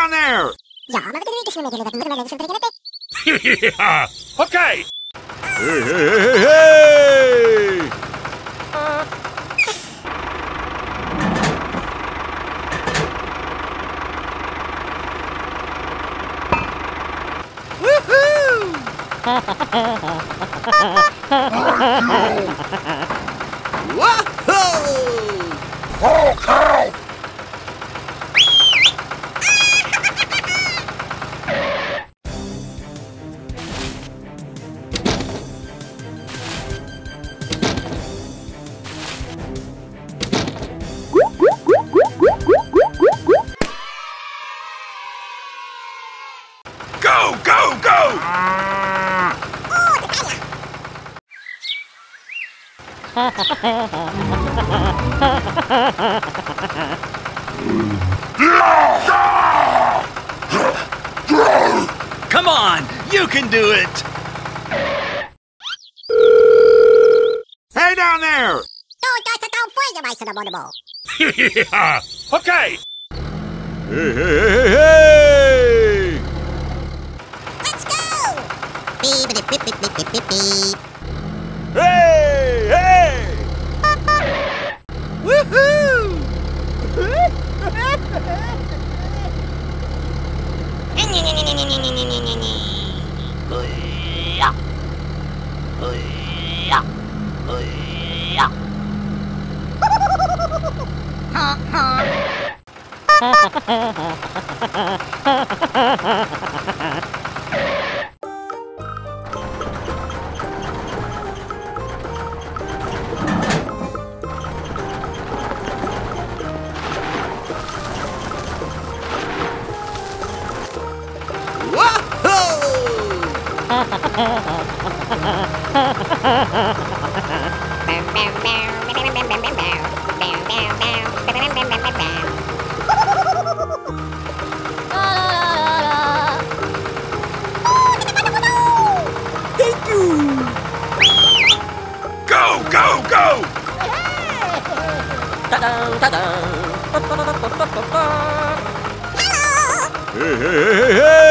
down there! Yeah, okay! Hey, hey, hey, hey, hey! Whoa! Oh, cow! Go, go, go! Come on, you can do it! Hey, down there! Yeah, okay! Hey, hey, hey, hey, hey! Let's go! Beep, beep, beep, beep, beep, beep, beep. Hey, hey! Woohoo! Thank you! Go, go, go! Ta-da, ta-da. Hey, hey, hey, hey, hey!